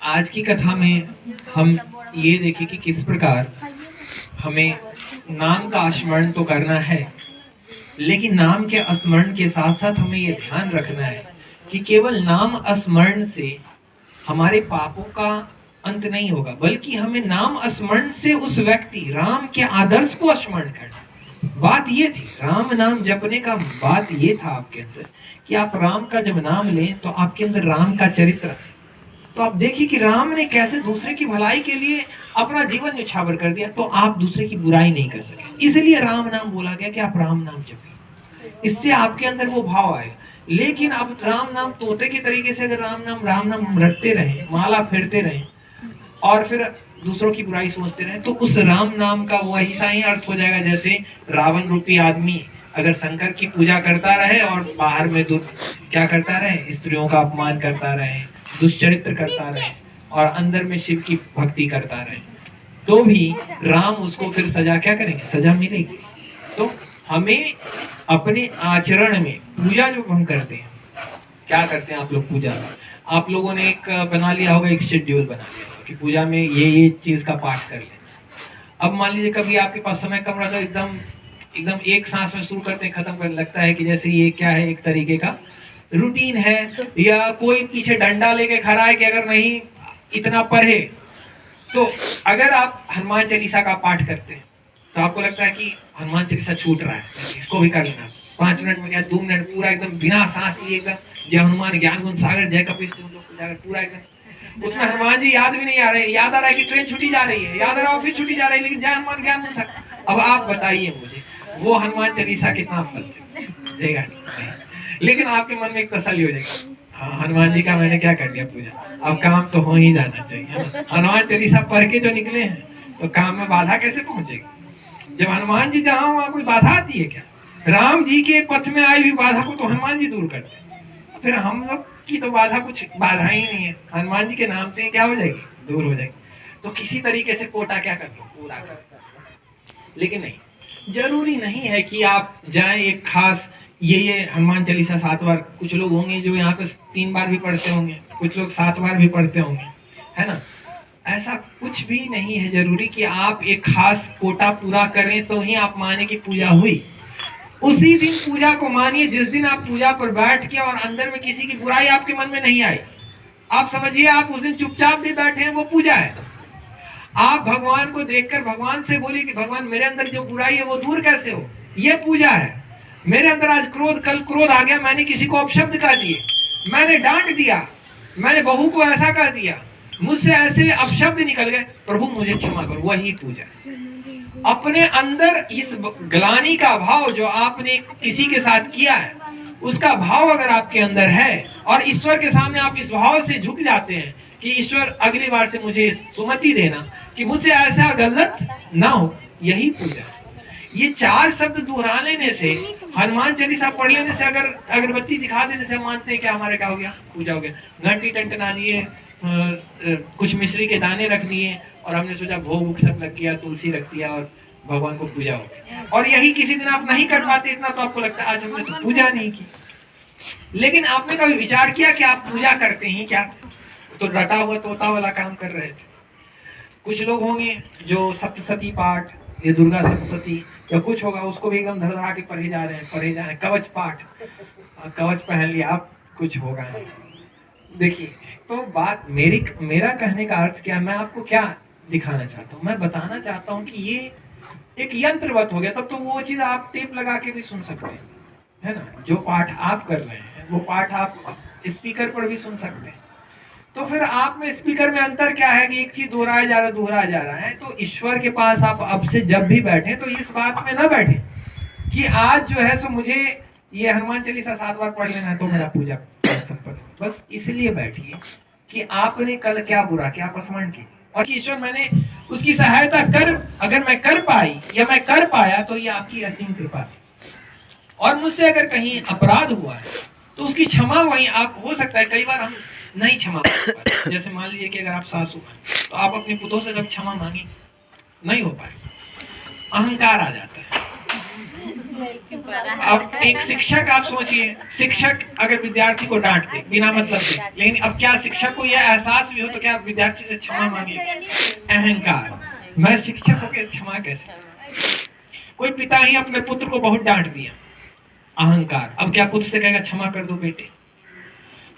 आज की कथा में हम ये देखें कि किस प्रकार हमें नाम का स्मरण तो करना है, लेकिन नाम के स्मरण के साथ साथ हमें ये ध्यान रखना है कि केवल नाम स्मरण से हमारे पापों का अंत नहीं होगा, बल्कि हमें नाम स्मरण से उस व्यक्ति राम के आदर्श को स्मरण करना। बात ये थी, राम नाम जपने का बात ये था आपके अंदर कि आप राम का जब नाम लें तो आपके अंदर राम का चरित्र। तो आप देखिए कि राम ने कैसे दूसरे की भलाई के लिए अपना जीवन न्यौछावर कर दिया, तो आप दूसरे की बुराई नहीं कर सके, इसलिए राम नाम बोला गया कि आप राम नाम जपिए, इससे आपके अंदर वो भाव आएगा। लेकिन अब राम नाम तोते के तरीके से अगर राम नाम रटते रहे, माला फेरते रहे और फिर दूसरों की बुराई सोचते रहे, तो उस राम नाम का वही सा ही अर्थ हो जाएगा जैसे रावण रूपी आदमी अगर शंकर की पूजा करता रहे और बाहर में क्या करता रहे, स्त्रियों का अपमान करता रहे, दुष्चरित्र करता रहे और अंदर में शिव की भक्ति करता रहे, तो भी राम उसको फिर सजा क्या करेंगे, सजा मिलेगी। तो हमें अपने आचरण में पूजा जो हम करते हैं, क्या करते हैं आप लोग पूजा में, आप लोगों ने एक बना लिया होगा, एक शेड्यूल बना लिया होगा कि पूजा में ये चीज का पाठ कर लेना। अब मान लीजिए कभी आपके पास समय कम रहा, एकदम एकदम एक सांस में शुरू करते खत्म करने लगता है कि जैसे ये क्या है, एक तरीके का रूटीन है, या कोई पीछे डंडा लेके खड़ा है कि अगर नहीं इतना पढ़े तो अगर आप हनुमान चालीसा का पाठ करते हैं तो आपको लगता है कि हनुमान चालीसा छूट रहा है, इसको भी कर लेना 5 मिनट में या 2 मिनट पूरा एकदम बिना सांस लिए एकदम जय हनुमान ज्ञान गुण सागर जय कपीश पूरा एकदम, उसमें हनुमान जी याद भी नहीं आ रहे, याद आ रहा है कि ट्रेन छुट्टी जा रही है, याद आ रहा है ऑफिस छुट्टी जा रही है, लेकिन जय हनुमान ज्ञान गुण सागर। अब आप बताइए मुझे वो हनुमान चालीसा कितना फल देगा? लेकिन आपके मन में एक तसल्ली हो जाएगी, हाँ हनुमान जी का मैंने क्या कर दिया पूजा, अब काम तो हो ही जाना चाहिए। हनुमान चालीसा पढ़ के जो निकले हैं तो काम में बाधा कैसे पहुंचेगी? जब हनुमान जी जहाँ वहां कोई बाधा आती है क्या? राम जी के पथ में आई हुई बाधा को तो हनुमान जी दूर करते हैं, फिर हम लोग की तो बाधा कुछ बाधा ही नहीं है, हनुमान जी के नाम से क्या हो जाएगी, दूर हो जाएगी। तो किसी तरीके से कोटा क्या कर लो, पूरा कर। लेकिन नहीं, जरूरी नहीं है कि आप जाएं एक खास ये हनुमान चालीसा 7 बार, कुछ लोग होंगे जो यहाँ पे 3 बार भी पढ़ते होंगे, कुछ लोग 7 बार भी पढ़ते होंगे, है ना? ऐसा कुछ भी नहीं है जरूरी कि आप एक खास कोटा पूरा करें तो ही आप माने कि पूजा हुई। उसी दिन पूजा को मानिए जिस दिन आप पूजा पर बैठ के और अंदर में किसी की बुराई आपके मन में नहीं आई, आप समझिए आप उस दिन चुपचाप भी बैठे हैं, वो पूजा है। आप भगवान को देखकर भगवान से बोलिए कि भगवान मेरे अंदर जो बुराई है वो दूर कैसे हो, ये पूजा है। मेरे अंदर आज क्रोध, कल क्रोध आ गया, मैंने किसी को अपशब्द कह दिए, मैंने डांट दिया, मैंने बहू को ऐसा कह दिया, मुझसे ऐसे अपशब्द निकल गए, प्रभु मुझे क्षमा करो, वही पूजा। अपने अंदर इस ग्लानि का भाव जो आपने किसी के साथ किया है, उसका भाव अगर आपके अंदर है और ईश्वर के सामने आप इस भाव से झुक जाते हैं कि ईश्वर अगली बार से मुझे सुमति देना कि मुझसे ऐसा गलत ना हो, यही पूजा। ये 4 शब्द दोहरा लेने से, हनुमान चालीसा पढ़ लेने से, अगर अगरबत्ती दिखा देने से हम मानते हैं कि हमारे क्या हो गया, पूजा हो गया। घंटी टंटना दिए, कुछ मिश्री के दाने रख दिए और हमने सोचा भोग सब लग गया, तुलसी रख दिया और भगवान को पूजा हो गई। और यही किसी दिन आप नहीं कर पाते इतना, तो आपको लगता है आज हमने तो पूजा नहीं की। लेकिन आपने कभी विचार किया कि आप पूजा करते ही क्या? तो रटा हुआ तोता वाला काम कर रहे थे। कुछ लोग होंगे जो सप्तशती पाठ, ये दुर्गा सप्तशती या कुछ होगा, उसको भी एकदम धड़धा के पढ़े जा रहे हैं, कवच पाठ, कवच पहन लिया, आप कुछ होगा नहीं। देखिए, तो बात मेरा कहने का अर्थ क्या, मैं आपको क्या दिखाना चाहता हूँ, मैं बताना चाहता हूँ कि ये एक यंत्रवत हो गया। तब तो वो चीज आप टेप लगा के भी सुन सकते हैं, है ना? जो पाठ आप कर रहे हैं वो पाठ आप स्पीकर पर भी सुन सकते हैं। तो फिर आप में स्पीकर में अंतर क्या है कि एक चीज दोहराया जा रहा है। तो ईश्वर के पास आप अब से जब भी बैठे तो इस बात में ना बैठे कि आज जो है सो मुझे ये हनुमान चालीसा 7 बार पढ़ लेना तो मेरा पूजा संपन्न। बस इसलिए बैठिए कि आपने कल क्या बुरा किया, आप स्मरण कीजिए और कि ईश्वर मैंने उसकी सहायता कर, अगर मैं कर पाई या मैं कर पाया तो ये आपकी असीम कृपा थी। और मुझसे अगर कहीं अपराध हुआ है तो उसकी क्षमा वहीं आप, हो सकता है कई बार हम नहीं क्षमा कर पाते। जैसे मान लीजिए कि अगर आप सासू हैं तो आप अपनी पुतों से जब क्षमा मांगी नहीं हो पाए, अहंकार आ जाता है, अब एक शिक्षक, आप सोचिए, शिक्षक अगर विद्यार्थी को डांट दे बिना मतलब के, लेकिन अब क्या शिक्षक को यह एहसास भी हो तो क्या विद्यार्थी से क्षमा मांगे? अहंकार, मैं शिक्षक होकर क्षमा कैसे? कोई पिता ही अपने पुत्र को बहुत डांट दिया, अहंकार, अब क्या पुत्र से कहेगा क्षमा कर दो बेटे?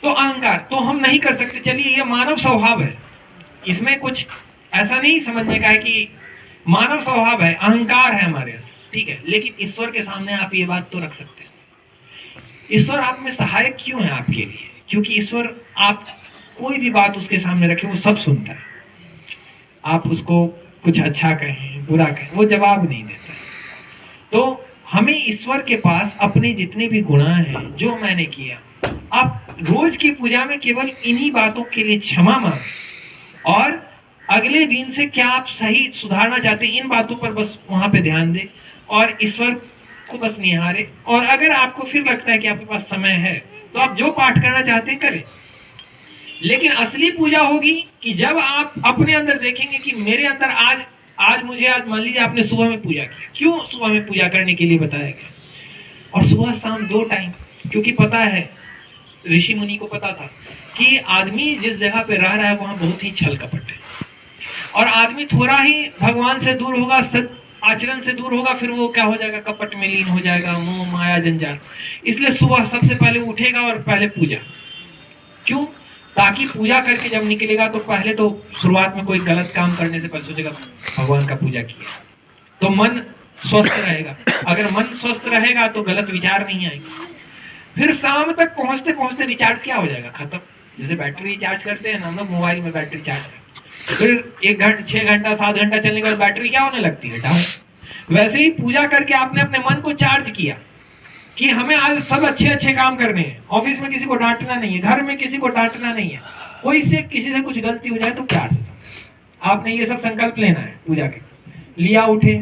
तो अहंकार तो हम नहीं कर सकते। चलिए, ये मानव स्वभाव है, इसमें कुछ ऐसा नहीं समझने का है कि मानव स्वभाव है, अहंकार है हमारे अंदर, ठीक है। लेकिन ईश्वर के सामने आप ये बात तो रख सकते हैं। ईश्वर आप में सहायक क्यों है आपके लिए? क्योंकि ईश्वर, आप कोई भी बात उसके सामने रखें वो सब सुनता है। आप उसको कुछ अच्छा कहें, बुरा कहें, वो जवाब नहीं देता है। तो हमें ईश्वर के पास अपने जितने भी गुनाह हैं, जो मैंने किया, आप रोज की पूजा में केवल इन्हीं बातों के लिए क्षमा मांगे और अगले दिन से क्या आप सही सुधारना चाहते हैं, इन बातों पर बस वहां पे ध्यान दें और ईश्वर को बस निहारे। और अगर आपको फिर लगता है कि आपके पास समय है तो आप जो पाठ करना चाहते हैं करें। लेकिन असली पूजा होगी कि जब आप अपने अंदर देखेंगे कि मेरे अंदर आज मान लीजिए आपने सुबह में पूजा किया, क्यों सुबह में पूजा करने के लिए बताया गया, और सुबह शाम 2 टाइम, क्योंकि पता है, ऋषि मुनि को पता था कि आदमी जिस जगह पे रह रहा है वहां बहुत ही छल कपट है, और आदमी थोड़ा ही भगवान से दूर होगा, सत आचरण से दूर होगा, फिर वो क्या हो जाएगा, कपट में लीन हो जाएगा, मोह माया जंजाल। इसलिए सुबह सबसे पहले उठेगा और पहले पूजा। क्यों? ताकि पूजा करके जब निकलेगा तो पहले तो शुरुआत में कोई गलत काम करने से पहले सोचेगा भगवान का पूजा किया, तो मन स्वस्थ रहेगा। अगर मन स्वस्थ रहेगा तो गलत विचार नहीं आएंगे। फिर शाम तक पहुंचते पहुंचते रिचार्ज क्या हो जाएगा, खत्म। जैसे बैटरी रिचार्ज करते हैं ना हम लोग, मोबाइल में बैटरी चार्ज करते हैं, फिर 1 घंटा 6 घंटा 7 घंटा चलने के बाद बैटरी क्या होने लगती है, डाउन। वैसे ही पूजा करके आपने अपने मन को चार्ज किया कि हमें आज सब अच्छे अच्छे काम करने हैं, ऑफिस में किसी को डांटना नहीं है, घर में किसी को डांटना नहीं है, कोई से किसी से कुछ गलती हो जाए तो प्यार से आपने ये सब संकल्प लेना है। पूजा के लिया, उठे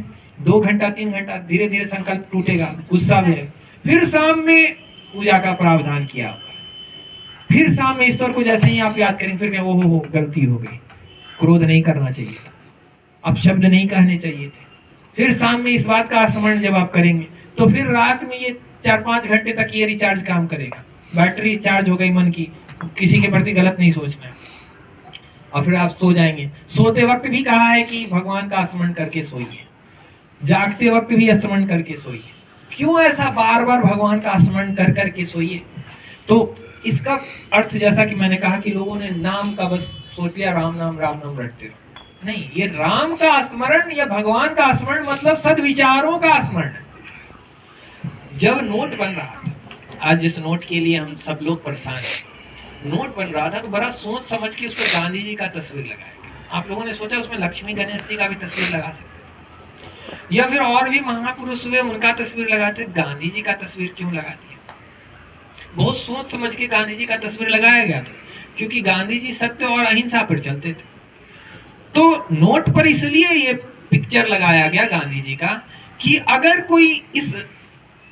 2 घंटा 3 घंटा, धीरे धीरे संकल्प टूटेगा, गुस्सा भी है। फिर शाम में पूजा का प्रावधान किया, फिर शाम में ईश्वर को जैसे ही आप याद करेंगे, फिर क्या, वो गलती हो गई, क्रोध नहीं करना चाहिए था, अब शब्द नहीं कहने चाहिए थे। फिर शाम में इस बात का स्मरण जब आप करेंगे तो फिर रात में ये 4-5 घंटे तक ये रिचार्ज काम करेगा, बैटरी चार्ज हो गई मन की, किसी के प्रति गलत नहीं सोचना है, और फिर आप सो जाएंगे। सोते वक्त भी कहा है कि भगवान का स्मरण करके सोइए, जागते वक्त भी स्मरण करके सोइए। क्यों ऐसा बार बार भगवान का स्मरण कर करके सोइए? तो इसका अर्थ जैसा कि मैंने कहा कि लोगों ने नाम का बस सोच लिया, राम नाम रटते रहो, नहीं, ये राम का स्मरण या भगवान का स्मरण मतलब सद्विचारों का स्मरण है। जब नोट बन रहा था, आज जिस नोट के लिए हम सब लोग परेशान हैं, नोट बन रहा था तो बड़ा सोच समझ के उस पर गांधी जी का तस्वीर लगाया गया। आप लोगों ने सोचा उसमें लक्ष्मी गणेश जी का भी तस्वीर लगा सकते, या फिर और भी महापुरुष हुए उनका तस्वीर लगाते, गांधी जी का तस्वीर क्यों लगा दिया? बहुत सोच समझ के गांधी जी का तस्वीर लगाया गया था, क्योंकि गांधी जी सत्य और अहिंसा पर चलते थे। तो नोट पर इसलिए ये पिक्चर लगाया गया गांधी जी का कि अगर कोई इस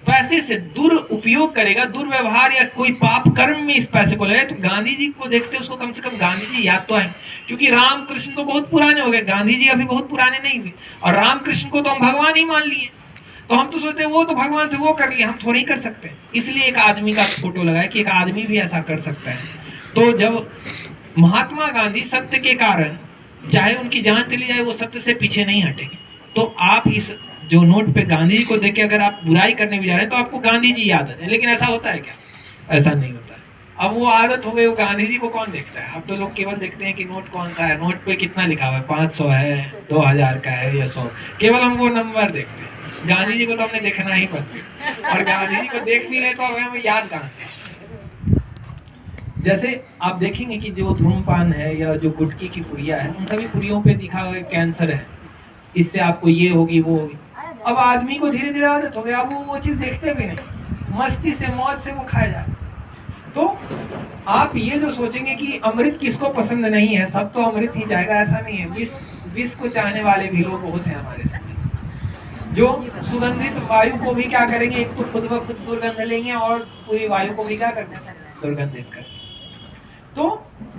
पैसे से दुरुपयोग करेगा, दुर्व्यवहार या कोई पाप कर्म में इस पैसे को लगे, तो गांधी जी को देखते उसको कम से कम गांधी जी याद तो आए। क्योंकि राम कृष्ण तो बहुत पुराने हो गए, गांधी जी अभी बहुत पुराने नहीं हुए, और राम कृष्ण को तो हम भगवान ही मान लिए, तो हम तो सोचते हैं वो तो भगवान से वो कर लिए, हम थोड़ी कर सकते। इसलिए एक आदमी का फोटो लगाया कि एक आदमी भी ऐसा कर सकता है। तो जब महात्मा गांधी सत्य के कारण चाहे उनकी जान चली जाए, वो सत्य से पीछे नहीं हटेंगे। तो आप इस जो नोट पे गांधी जी को देख के अगर आप बुराई करने भी जा रहे हैं तो आपको गांधी जी याद आते हैं, लेकिन ऐसा होता है क्या? ऐसा नहीं होता है। अब वो आदत हो गई, वो गांधी जी को कौन देखता है? अब तो लोग केवल देखते हैं कि नोट कौन सा है, नोट पे कितना लिखा हुआ है, 500 है, 2000 का है या 100, केवल हम वो नंबर देखते हैं। गांधी जी को तो हमने देखना ही पड़ता, और गांधी जी को देख भी रहे तो हमें याद कहाँ से? जैसे आप देखेंगे कि जो धूम्रपान है या जो गुटखे की पुड़िया है, उन सभी पुड़ियों पे दिखा हुआ है कैंसर है, इससे आपको ये होगी वो होगी। अब आदमी को धीरे धीरे आदत हो गया, अब वो चीज देखते भी नहीं, मस्ती से मौज से वो खाया जाए। तो आप ये जो सोचेंगे कि अमृत किसको पसंद नहीं है, सब तो अमृत ही जाएगा, ऐसा नहीं है। विष को चाहने वाले भी लोग बहुत हैं हमारे साथ, जो सुगंधित वायु को भी क्या करेंगे, एक तो खुद ब खुद दुर्गंध लेंगे और पूरी वायु को भी क्या करते हैं, दुर्गंधित करेंगे। तो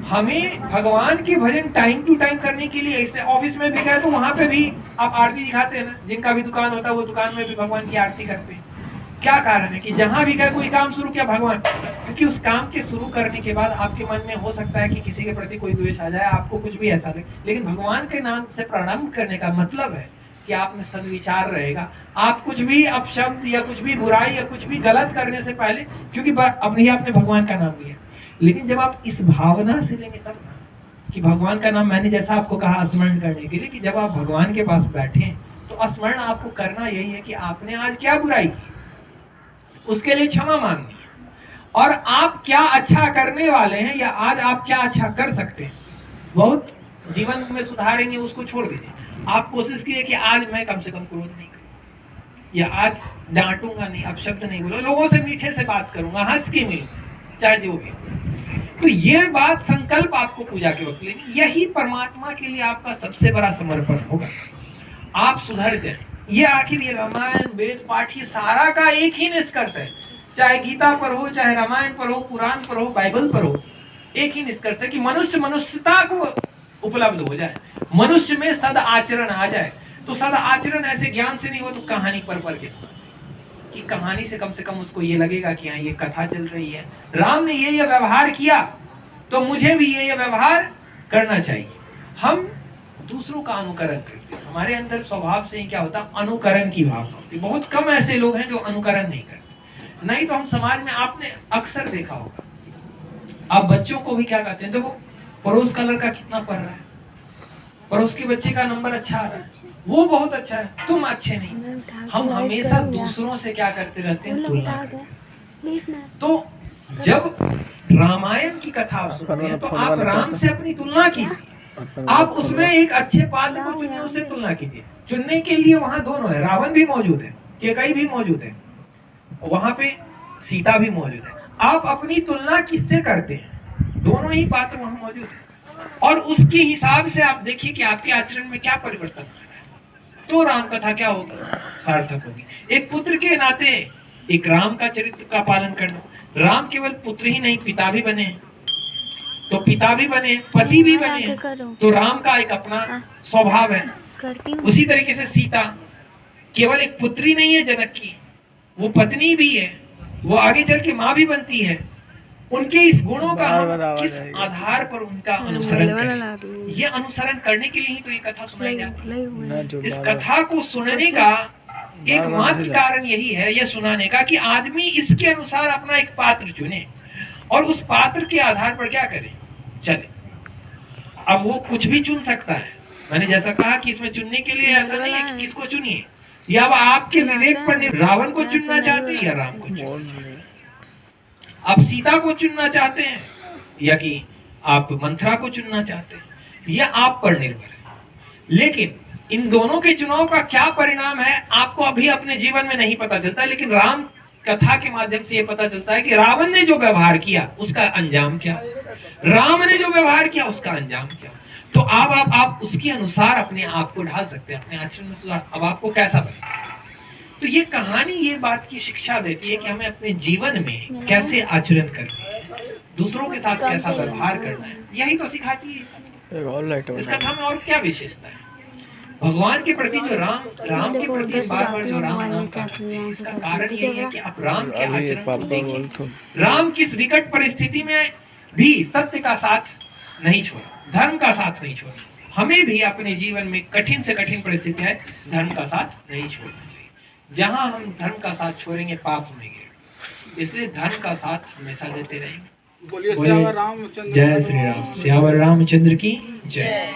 हमें भगवान के भजन टाइम टू टाइम करने के लिए, इससे ऑफिस में भी गए तो वहां पे भी आप आरती दिखाते हैं ना, जिनका भी दुकान होता है वो दुकान में भी भगवान की आरती करते हैं। क्या कारण है कि जहां भी गए कोई काम शुरू किया भगवान, क्योंकि उस काम के शुरू करने के बाद आपके मन में हो सकता है कि किसी के प्रति कोई द्वेष आ जाए, आपको कुछ भी ऐसा लगे, लेकिन भगवान के नाम से प्रारंभ करने का मतलब है कि आप में सद्विचार रहेगा। आप कुछ भी अपशब्द या कुछ भी बुराई या कुछ भी गलत करने से पहले, क्योंकि अब नहीं आपने भगवान का नाम लिया, लेकिन जब आप इस भावना से लेंगे तब ना कि भगवान का नाम, मैंने जैसा आपको कहा स्मरण करने के लिए, कि जब आप भगवान के पास बैठे तो स्मरण आपको करना यही है कि आपने आज क्या बुराई की, उसके लिए क्षमा मांगनी है, और आप क्या अच्छा करने वाले हैं या आज आप क्या अच्छा कर सकते हैं, बहुत जीवन में सुधारेंगे, उसको छोड़ दीजिए। आप कोशिश कीजिए कि आज मैं कम से कम क्रोध नहीं करूं, या आज डांटूंगा नहीं, अपशब्द नहीं बोलूंगा, लोगों से मीठे से बात करूंगा, हंस के मिलूंगा, चाहे जो भी। तो ये बात संकल्प आपको पूजा के वक्त लेनी, यही परमात्मा के लिए आपका सबसे बड़ा समर्पण होगा। आप सुधर जाए। ये आखिर ये रामायण वेद पाठ ये सारा का एक ही निष्कर्ष है, चाहे गीता पर हो, चाहे रामायण पर हो, पुराण पर हो, बाइबल पर हो, एक ही निष्कर्ष है कि मनुष्य मनुष्यता को उपलब्ध हो जाए, मनुष्य में सद आचरण आ जाए। तो सद आचरण ऐसे ज्ञान से नहीं हो तो कहानी पर के कि कहानी से कम उसको ये लगेगा कि हाँ ये कथा चल रही है, राम ने ये व्यवहार किया तो मुझे भी ये व्यवहार करना चाहिए। हम दूसरों का अनुकरण करते हैं, हमारे अंदर स्वभाव से ही क्या होता है, अनुकरण की भावना होती है। बहुत कम ऐसे लोग हैं जो अनुकरण नहीं करते, नहीं तो हम समाज में आपने अक्सर देखा होगा, आप बच्चों को भी क्या कहते हैं, देखो पड़ोस का लड़का कितना पढ़ रहा है, पड़ोस के बच्चे का नंबर अच्छा आ रहा है, वो बहुत अच्छा है, तुम अच्छे नहीं। हम हमेशा दूसरों से क्या करते रहते हैं, तुलना करते। तो जब रामायण की कथा सुनते हैं तो आप राम से अपनी तुलना कीजिए, आप उसमें एक अच्छे पात्र को चुनिए, उससे तुलना कीजिए। चुनने के लिए वहां दोनों है, रावण भी मौजूद है, केकई भी मौजूद है, वहां पे सीता भी मौजूद है। आप अपनी तुलना किससे करते हैं, दोनों ही पात्र वहां मौजूद है, और उसके हिसाब से आप देखिए कि आपके आचरण में क्या परिवर्तन हो रहा है, तो राम कथा क्या होगी, सार्थक होगी। एक पुत्र के नाते एक राम का चरित्र का पालन करना, राम केवल पुत्र ही नहीं पिता भी बने, तो पिता भी बने, पति भी बने, तो राम का एक अपना स्वभाव है। उसी तरीके से सीता केवल एक पुत्री नहीं है जनक की, वो पत्नी भी है, वो आगे चल के माँ भी बनती है। उनके इस गुणों का हम किस आधार पर उनका अनुसरण करें, ये अनुसरण करने के लिए ही तो ये कथा सुनाई जाती है। इस कथा को सुनने का एकमात्र कारण यही है, ये सुनाने का, कि आदमी इसके अनुसार अपना एक पात्र चुने और उस पात्र के आधार पर क्या करे, चले। अब वो कुछ भी चुन सकता है, मैंने जैसा कहा कि इसमें चुनने के लिए ऐसा नहीं है कि किसको चुनिए, या अब आपके विवेक पर रावण को चुनना चाहते हैं या राम को चुनना, आप सीता को चुनना चाहते हैं या कि आप मंथरा को चुनना चाहते हैं, यह आप पर निर्भर है। लेकिन इन दोनों के चुनाव का क्या परिणाम है आपको अभी अपने जीवन में नहीं पता चलता, लेकिन राम कथा के माध्यम से यह पता चलता है कि रावण ने जो व्यवहार किया उसका अंजाम क्या, राम ने जो व्यवहार किया उसका अंजाम क्या। तो अब आप उसके अनुसार अपने आप को ढाल सकते हैं, अपने आचरण में सुधार। अब आपको कैसा बने, तो ये कहानी ये बात की शिक्षा देती है कि हमें अपने जीवन में कैसे आचरण करना है, दूसरों के साथ कैसा व्यवहार करना है, यही तो सिखाती है इस कथा में। और क्या विशेषता है भगवान के प्रति जो राम के प्रति बार-बार जो राम नाम का, इसका कारण यही है कि आप राम के आचरण को देखिए। राम किस विकट परिस्थिति में भी सत्य का साथ नहीं छोड़ा, धर्म का साथ नहीं छोड़ा। हमें भी अपने जीवन में कठिन से कठिन परिस्थिति है, धर्म का साथ नहीं छोड़ना चाहिए। जहां हम धर्म का साथ छोड़ेंगे पाप होंगे, इसलिए धर्म का साथ हमेशा देते रहेंगे। बोलिए जय श्री राम, सियावर रामचंद्र की जय।